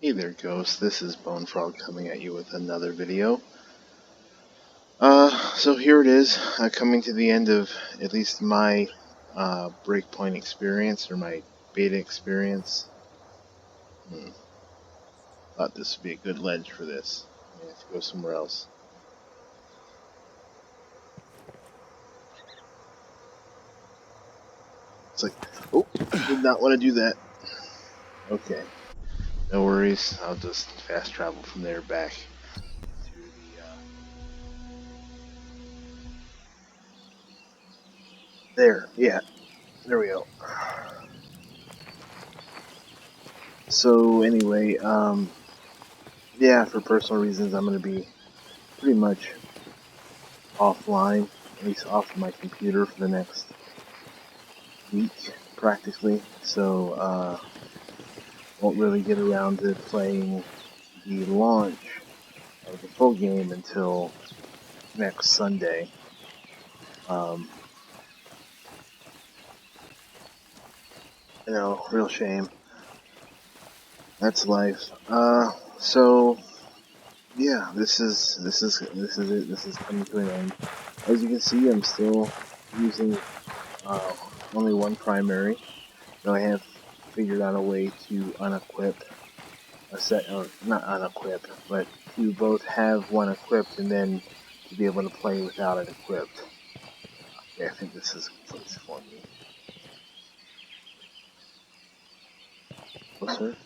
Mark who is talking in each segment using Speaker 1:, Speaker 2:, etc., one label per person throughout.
Speaker 1: Hey there, Ghost. This is Bone Frog coming at you with another video. So here it is, coming to the end of at least my Breakpoint experience, or my beta experience. Thought this would be a good ledge for this. I have to go somewhere else. It's like, oh, did not want to do that. Okay, no worries. I'll just fast travel from there back to the, there, yeah, there we go. So anyway, yeah, for personal reasons, I'm going to be pretty much offline, at least off my computer for the next week, practically. So, won't really get around to playing the launch of the full game until next Sunday. You know, real shame. That's life. So yeah, this is it. This is coming to an end. As you can see, I'm still using only one primary, though I have figured out a way to unequip a set, or not unequip, but to both have one equipped and then to be able to play without it equipped. Okay, I think this is a place for me. Closer.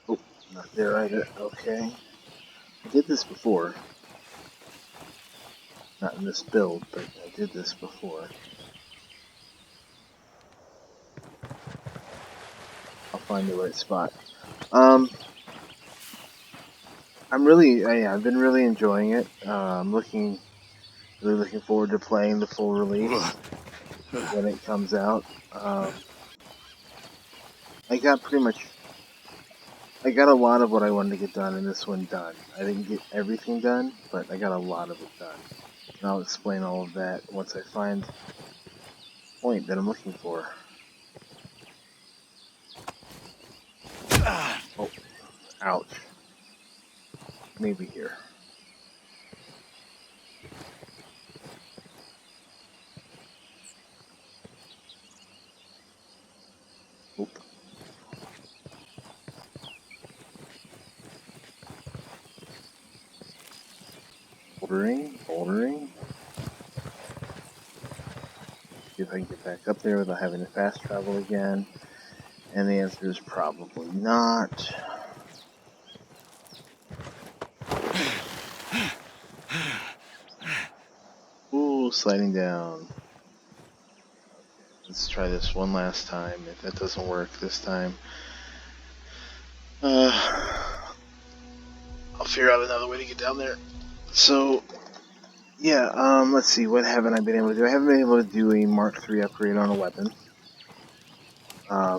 Speaker 1: Oh, not there either. Okay. I did this before. Not in this build, but I did this before. I'll find the right spot. I've been really enjoying it. I'm really looking forward to playing the full release when it comes out. I got a lot of what I wanted to get done in this one done. I didn't get everything done, but I got a lot of it done. And I'll explain all of that once I find the point that I'm looking for. Oh, ouch. Maybe here. Oop. Bouldering. See if I can get back up there without having to fast travel again. And the answer is probably not. Ooh, sliding down. Let's try this one last time. If that doesn't work this time, I'll figure out another way to get down there. So, yeah, let's see, what haven't I been able to do? I haven't been able to do a Mark III upgrade on a weapon.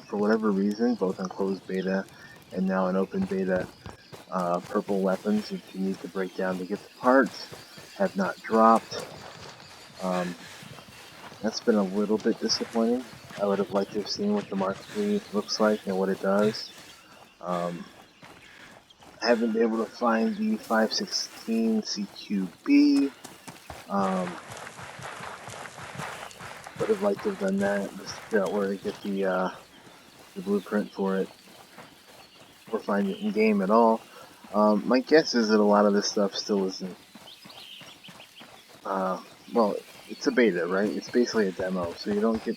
Speaker 1: For whatever reason, both on closed beta and now in open beta, purple weapons that you need to break down to get the parts have not dropped. That's been a little bit disappointing. I would have liked to have seen what the Mark III looks like and what it does. I haven't been able to find the 516 CQB. Would have liked to have done that, just to figure out where to get the blueprint for it, or find it in game at all. My guess is that a lot of this stuff still isn't. Well, it's a beta, right? It's basically a demo, so you don't get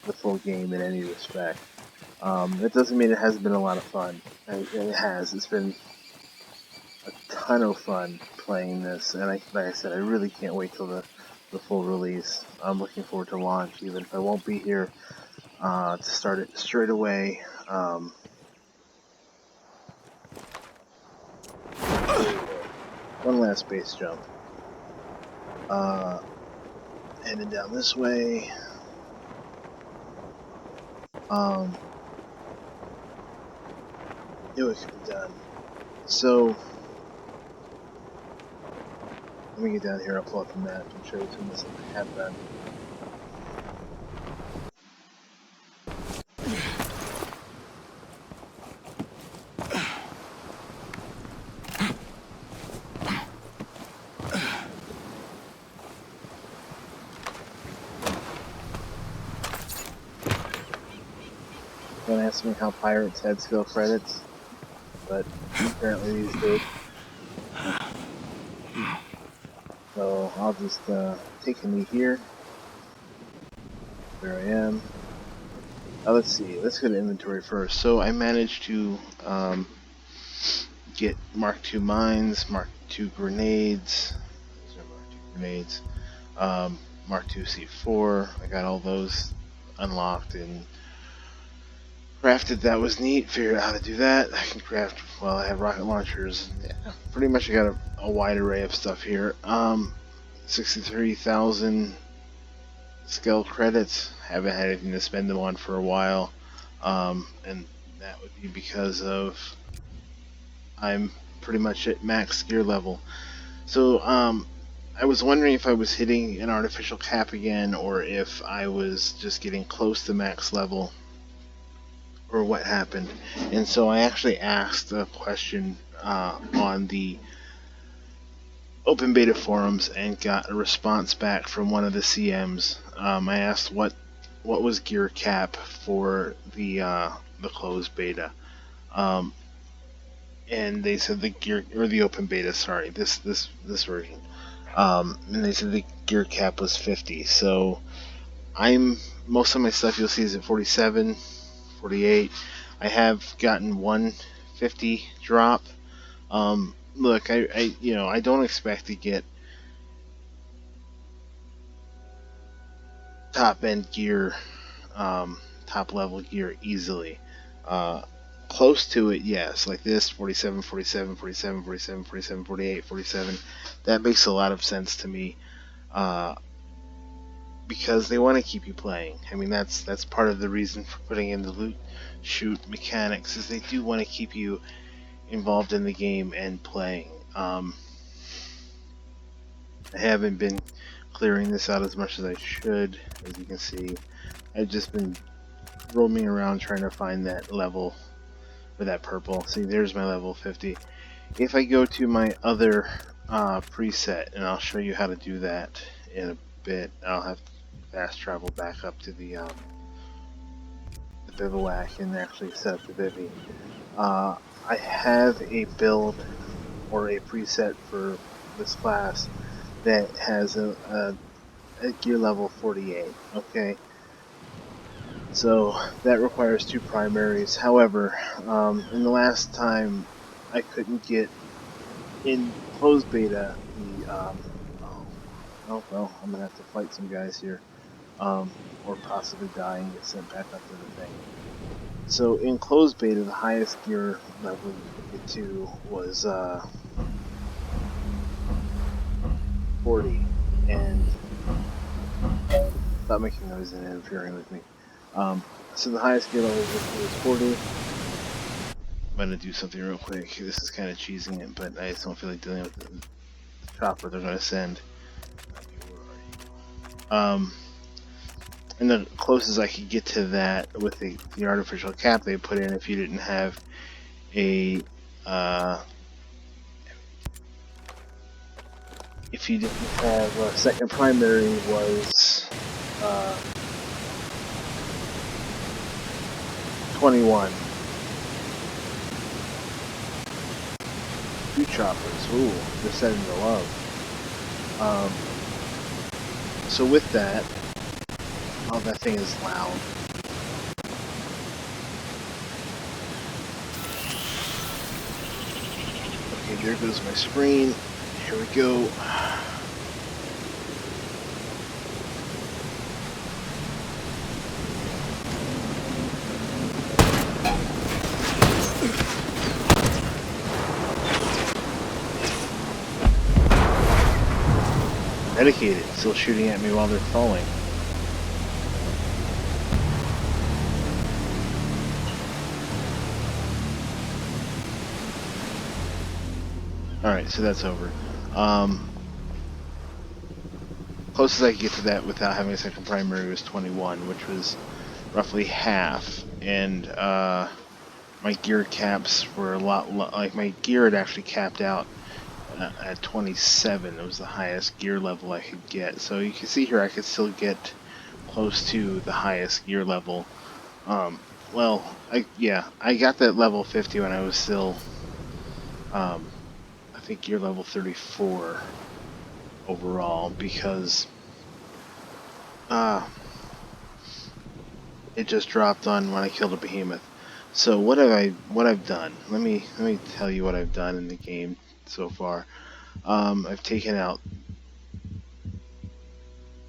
Speaker 1: the full game in any respect. That doesn't mean it hasn't been a lot of fun. And it has. It's been a ton of fun playing this, and like I said, I really can't wait till the full release. I'm looking forward to launch, even if I won't be here to start it straight away. One last base jump. Heading down this way. Knew it could be done. So, let me get down here, I'll pull up the map and show you some of the stuff I have done. Don't ask me how pirates had skill credits, but apparently these did. So I'll just take a knee here. There I am. Let's see. Let's go to inventory first. So I managed to get Mark II mines, Mark II grenades, Mark II C4. I got all those unlocked and crafted. That was neat. Figured out how to do that. I can craft. Well, I have rocket launchers. Yeah, pretty much I got a wide array of stuff here. 63,000 skill credits. Haven't had anything to spend them on for a while, and that would be because of I'm pretty much at max gear level. So I was wondering if I was hitting an artificial cap again, or if I was just getting close to max level, or what happened. And so I actually asked a question on the open beta forums and got a response back from one of the CMs. I asked what was gear cap for the closed beta, and they said the gear, or the open beta, sorry, this version, and they said the gear cap was 50. So most of my stuff you'll see is at 47, 48. I have gotten 150 drop. Look, I don't expect to get top end gear, top level gear easily. Close to it, yes, like this 47, 47, 47, 47, 47, 48, 47. That makes a lot of sense to me, because they want to keep you playing. I mean, that's part of the reason for putting in the loot shoot mechanics, is they do want to keep you involved in the game and playing. I haven't been clearing this out as much as I should. As you can see, I've just been roaming around trying to find that level for that purple. See, there's my level 50. If I go to my other preset, and I'll show you how to do that in a bit, I'll have to fast travel back up to the bivouac and actually set up the bivvy. I have a build or a preset for this class that has a gear level 48. Okay, so that requires 2 primaries. However, in the last time I couldn't get in closed beta the oh well, I'm gonna have to fight some guys here, or possibly die and get sent back up to the thing. So in closed beta, the highest gear level you could get to was 40, and stop making noise and interfering with me. So the highest gear level was 40. I'm gonna do something real quick. This is kind of cheesing it, but I just don't feel like dealing with the chopper they're gonna send. And the closest I could get to that with the artificial cap they put in, if you didn't have a second primary, was 21. 2 choppers. Ooh, they're setting the love. So with that, oh, that thing is loud. Okay, there goes my screen. Here we go. Dedicated, still shooting at me while they're falling. Alright, so that's over. Closest I could get to that without having a second primary was 21, which was roughly half. And my gear caps were a lot like my gear had actually capped out at 27. It was the highest gear level I could get. So you can see here I could still get close to the highest gear level well, I got that level 50 when I was still, I think you're level 34 overall, because it just dropped on when I killed a behemoth. So what I've done? Let me tell you what I've done in the game so far. I've taken out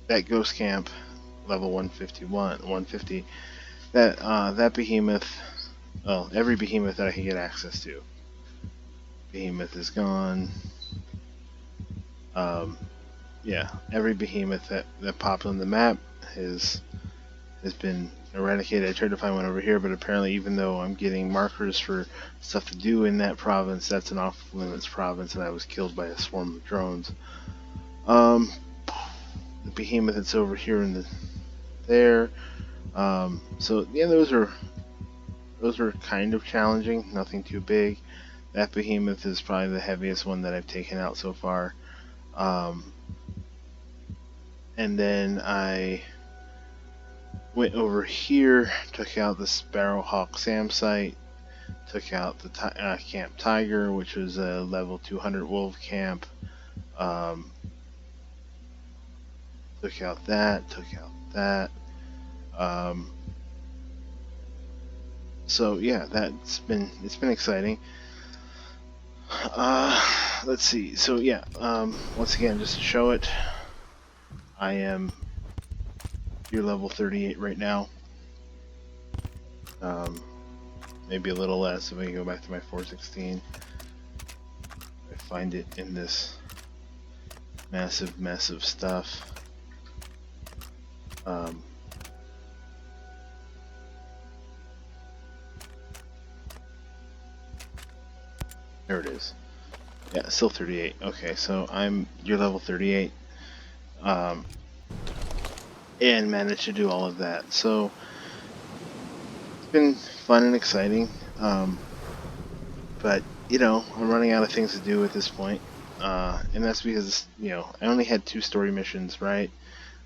Speaker 1: that ghost camp, level 150. That behemoth. Well, every behemoth that I can get access to. Behemoth is gone. Yeah, every behemoth that pops on the map has been eradicated. I tried to find one over here, but apparently, even though I'm getting markers for stuff to do in that province, that's an off-limits province, and I was killed by a swarm of drones. The behemoth that's over here in there. So yeah, those are kind of challenging. Nothing too big. That behemoth is probably the heaviest one that I've taken out so far. And then I went over here, took out the Sparrowhawk SAM site, took out the Camp Tiger, which was a level 200 wolf camp. Took out that. So yeah, it's been exciting. Let's see. So yeah, once again, just to show it, I am gear level 38 right now. Maybe a little less if I go back to my 416. I find it in this massive mess of stuff. There it is. Yeah, still 38. Okay, so I'm gear level 38. And managed to do all of that. So it's been fun and exciting. But you know, I'm running out of things to do at this point. And that's because, you know, I only had 2 story missions, right?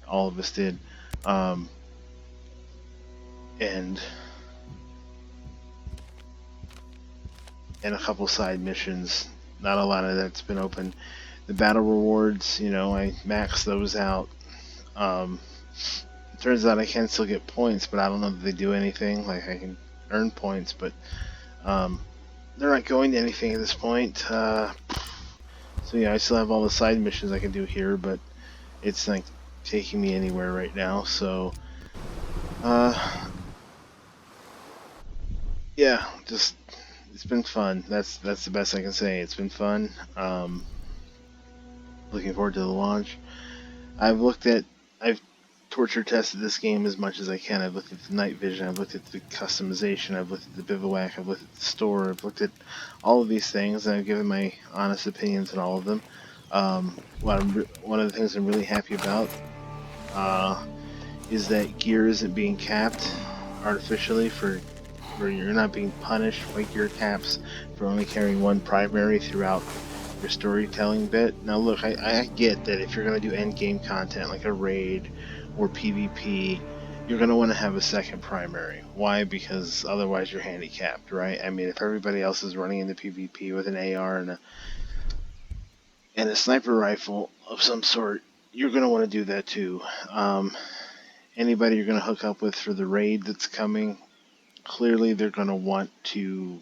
Speaker 1: All of us did. And a couple side missions. Not a lot of that's been open. The battle rewards, you know, I maxed those out. It turns out I can still get points, but I don't know that they do anything. Like, I can earn points, but they're not going to anything at this point. So yeah, I still have all the side missions I can do here, but it's like taking me anywhere right now. So yeah, just it's been fun. That's the best I can say. It's been fun. Looking forward to the launch. I've torture tested this game as much as I can. I've looked at the night vision, I've looked at the customization, I've looked at the bivouac, I've looked at the store, I've looked at all of these things, and I've given my honest opinions on all of them. One of the things I'm really happy about is that gear isn't being capped artificially where you're not being punished by gear caps for only carrying one primary throughout your storytelling bit. Now look, I get that if you're going to do end game content like a raid or PvP, you're going to want to have a second primary. Why? Because otherwise you're handicapped, right? I mean, if everybody else is running into PvP with an AR and a sniper rifle of some sort, you're going to want to do that too. Anybody you're going to hook up with for the raid that's coming, clearly they're going to want to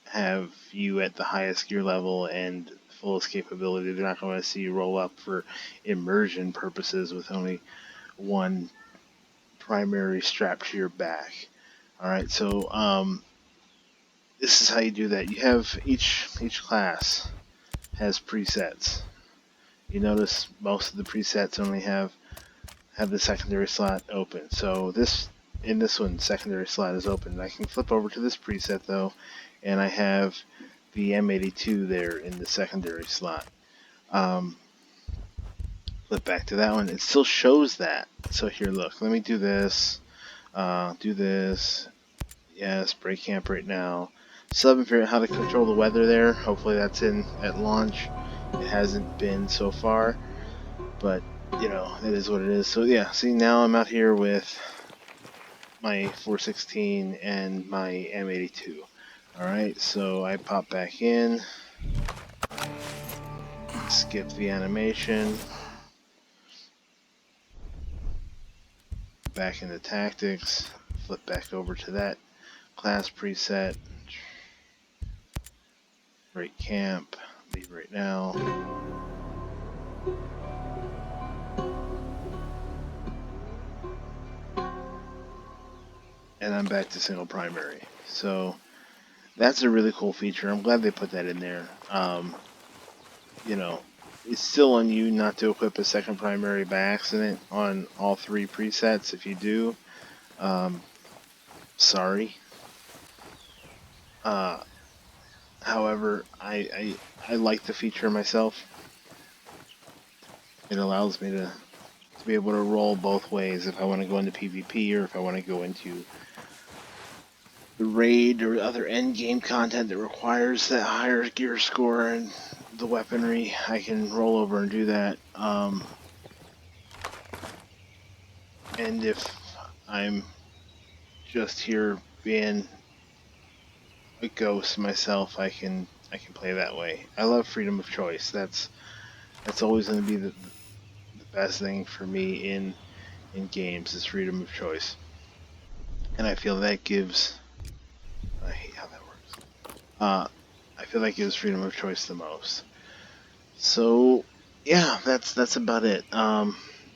Speaker 1: have you at the highest gear level and fullest capability. They're not going to see you roll up for immersion purposes with only one primary strapped to your back. Alright, so this is how you do that. You have each class has presets. You notice most of the presets only have the secondary slot open. So in this one, secondary slot is open. I can flip over to this preset though, and I have the M82 there in the secondary slot. Flip back to that one. It still shows that. So here, look. Let me do this. Do this. Yes, break camp right now. Still haven't figured out how to control the weather there. Hopefully that's in at launch. It hasn't been so far, but you know, it is what it is. So yeah, see, now I'm out here with my 416 and my M82. Alright, so I pop back in, skip the animation, back into tactics, flip back over to that class preset, break camp, leave right now, and I'm back to single primary. So that's a really cool feature. I'm glad they put that in there. You know, it's still on you not to equip a second primary by accident on all three presets. If you do, sorry. Uh, However, I like the feature myself. It allows me to be able to roll both ways if I want to go into PvP or if I want to go into the raid or other end game content that requires that higher gear score and the weaponry. I can roll over and do that. And if I'm just here being a ghost myself, I can play that way. I love freedom of choice. That's always going to be the best thing for me in games is freedom of choice. And I feel that gives, I hate how that works. I feel that gives freedom of choice the most. So yeah, that's about it.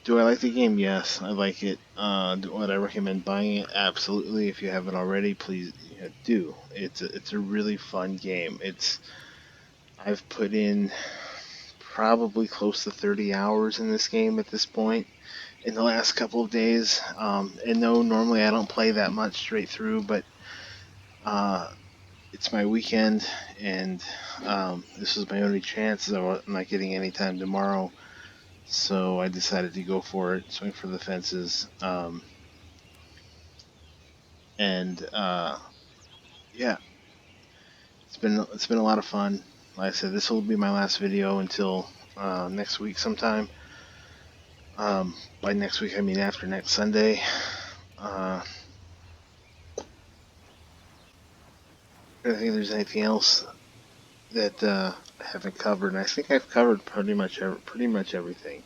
Speaker 1: Do I like the game? Yes, I like it. Would I recommend buying it? Absolutely. If you haven't already, please do. It's a really fun game. I've put in probably close to 30 hours in this game at this point in the last couple of days. And no, normally I don't play that much straight through, but uh, it's my weekend, and this was my only chance. I'm not getting any time tomorrow, so I decided to go for it, swing for the fences, and yeah, it's been a lot of fun. Like I said, this will be my last video until next week sometime. By next week, I mean after next Sunday. I don't think there's anything else that I haven't covered, and I think I've covered pretty much everything.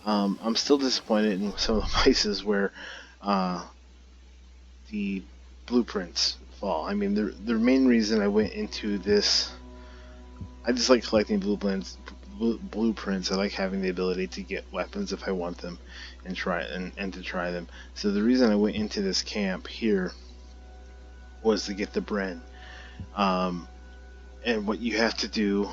Speaker 1: I'm still disappointed in some of the places where uh, the blueprints fall. I mean, the main reason I went into this, I just like collecting blueprints. I like having the ability to get weapons if I want them, and to try them. So the reason I went into this camp here was to get the Bren. Um, and what you have to do,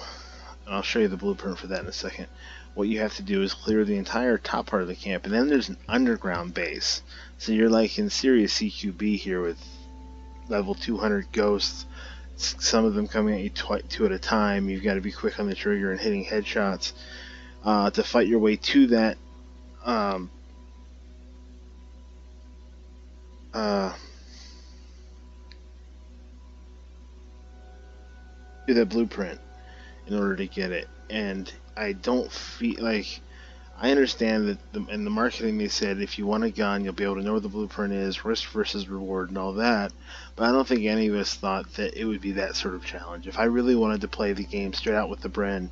Speaker 1: and I'll show you the blueprint for that in a second. What you have to do is clear the entire top part of the camp, and then there's an underground base. So you're like in serious CQB here with level 200 ghosts, some of them coming at you two at a time. You've got to be quick on the trigger and hitting headshots to fight your way to that um, uh, blueprint in order to get it. And I don't feel like I understand that in the marketing they said if you want a gun, you'll be able to know what the blueprint is, risk versus reward, and all that. But I don't think any of us thought that it would be that sort of challenge. If I really wanted to play the game straight out with the Bren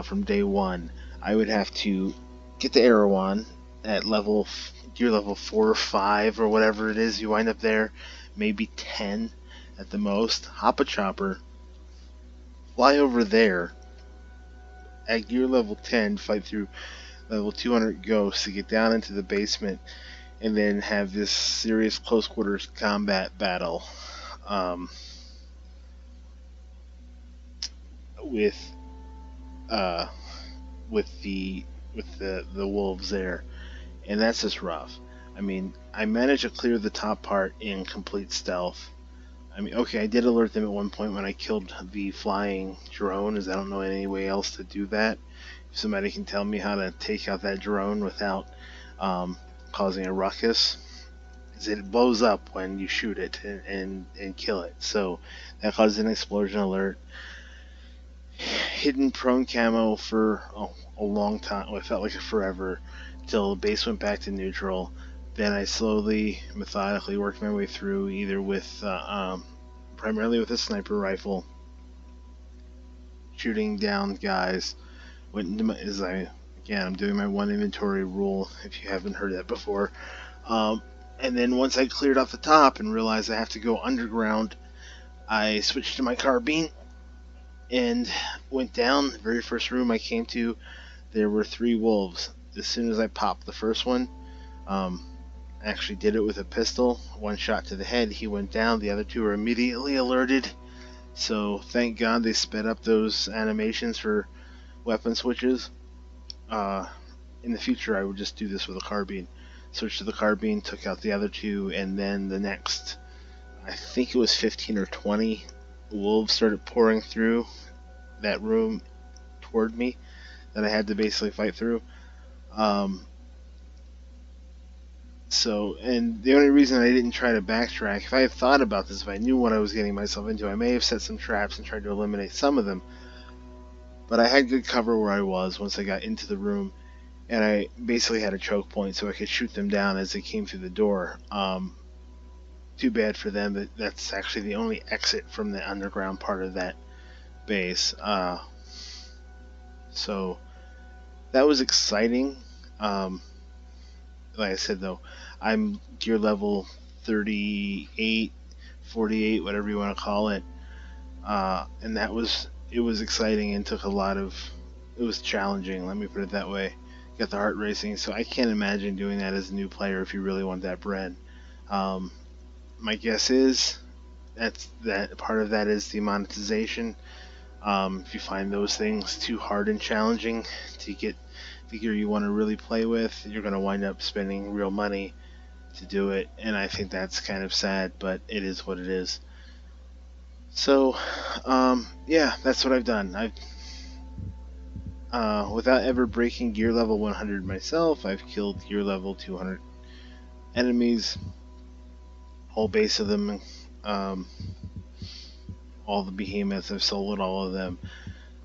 Speaker 1: from day one, I would have to get the arrow on at gear level 4 or 5 or whatever it is. You wind up there, maybe 10 at the most. Hop a chopper, fly over there at gear level 10, fight through level 200 ghosts to get down into the basement, and then have this serious close quarters combat battle um, with uh, with the wolves there, and that's just rough. I mean, I managed to clear the top part in complete stealth. I mean, okay, I did alert them at one point when I killed the flying drone, as I don't know any way else to do that. If somebody can tell me how to take out that drone without um, causing a ruckus, is it blows up when you shoot it and kill it. So that caused an explosion alert. Hidden prone camo for a long time. Well, it felt like forever till the base went back to neutral. Then I slowly, methodically worked my way through, either with primarily with a sniper rifle, shooting down guys. Went into my, as I again, I'm doing my one inventory rule. If you haven't heard that before, and then once I cleared off the top and realized I have to go underground, I switched to my carbine and went down. The very first room I came to, there were 3 wolves. As soon as I popped the first one, I actually did it with a pistol. 1 shot to the head, he went down. The other 2 were immediately alerted. So thank God they sped up those animations for weapon switches. In the future, I would just do this with a carbine. Switch to the carbine, took out the other 2, and then the next, I think it was 15 or 20 wolves started pouring through that room toward me that I had to basically fight through. And the only reason I didn't try to backtrack, if I had thought about this, if I knew what I was getting myself into, I may have set some traps and tried to eliminate some of them. But I had good cover where I was once I got into the room, and I basically had a choke point so I could shoot them down as they came through the door. Too bad for them that that's actually the only exit from the underground part of that base. So that was exciting. Like I said, though, I'm gear level 38, 48, whatever you want to call it. And it was exciting and took a lot of, it was challenging, let me put it that way. Got the heart racing, so I can't imagine doing that as a new player if you really want that bread. My guess is that part of that is the monetization. If you find those things too hard and challenging to get the gear you want to really play with, you're going to wind up spending real money to do it, and I think that's kind of sad, but it is what it is. So, yeah, that's what I've done. Without ever breaking gear level 100 myself, I've killed gear level 200 enemies, whole base of them, all the behemoths. I've soloed all of them.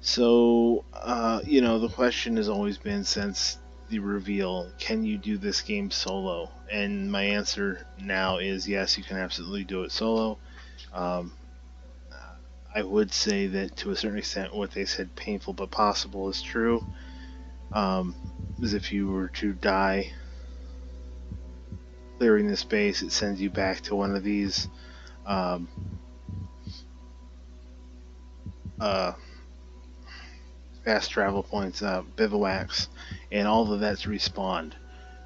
Speaker 1: So, the question has always been since the reveal, can you do this game solo? And my answer now is yes, you can absolutely do it solo. I would say that to a certain extent what they said, painful but possible, is true. As if you were to die clearing the space, it sends you back to one of these fast travel points, bivouacs, and all of that's respawned.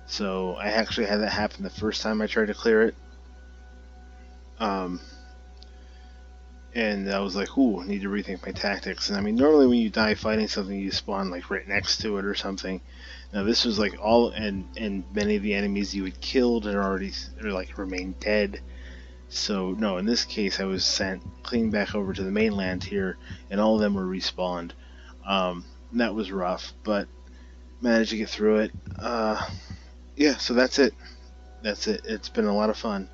Speaker 1: So I actually had that happen the first time I tried to clear it. And I was like, ooh, I need to rethink my tactics. And I mean, normally when you die fighting something, you spawn like right next to it or something. Now this was like and many of the enemies you had killed had already remained dead. So no, in this case I was sent clean back over to the mainland here, and all of them were respawned. That was rough, but managed to get through it. Yeah, so that's it. That's it. It's been a lot of fun.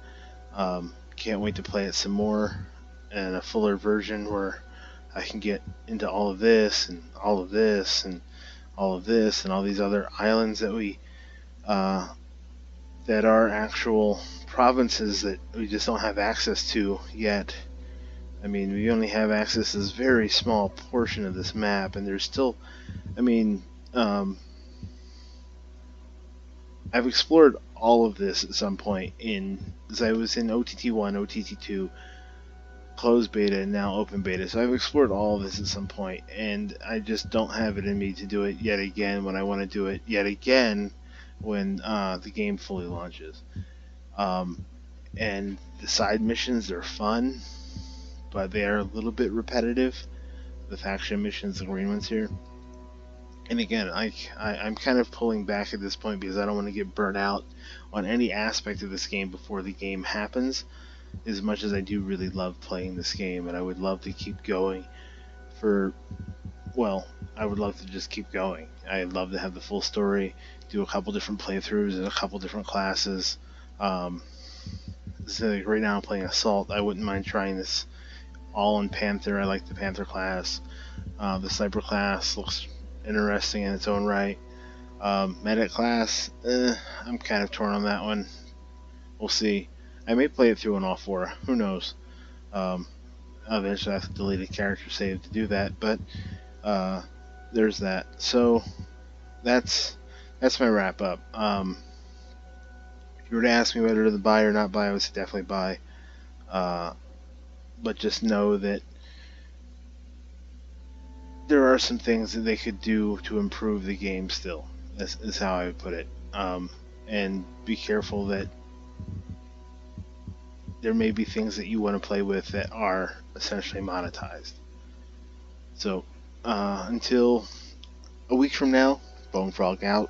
Speaker 1: Can't wait to play it some more in a fuller version where I can get into all of this and all of this and all of this and all these other islands that that are actual provinces that we just don't have access to yet. I mean, we only have access to this very small portion of this map, and there's still, I mean, I've explored all of this at some point as I was in OTT 1, OTT 2, closed beta, and now open beta. So I've explored all of this at some point, and I just don't have it in me to do it yet again when I want to do it yet again when the game fully launches. And the side missions, they're fun, but they are a little bit repetitive. The faction missions, the green ones here. And again, I'm kind of pulling back at this point because I don't want to get burnt out on any aspect of this game before the game happens, as much as I do really love playing this game, and I would love to keep going I would love to just keep going. I'd love to have the full story, do a couple different playthroughs and a couple different classes. So like right now I'm playing Assault. I wouldn't mind trying this all in Panther. I like the Panther class. The Sniper class looks interesting in its own right. Medic class, I'm kind of torn on that one. We'll see. I may play it through on all four. Who knows? Um, Eventually, I have to delete a character save to do that. But uh, there's that. So that's my wrap up. If you were to ask me whether to buy or not buy, I would say definitely buy. Uh, but just know that there are some things that they could do to improve the game still. Is how I would put it. And be careful that there may be things that you want to play with that are essentially monetized. So until a week from now, Bone Frog out.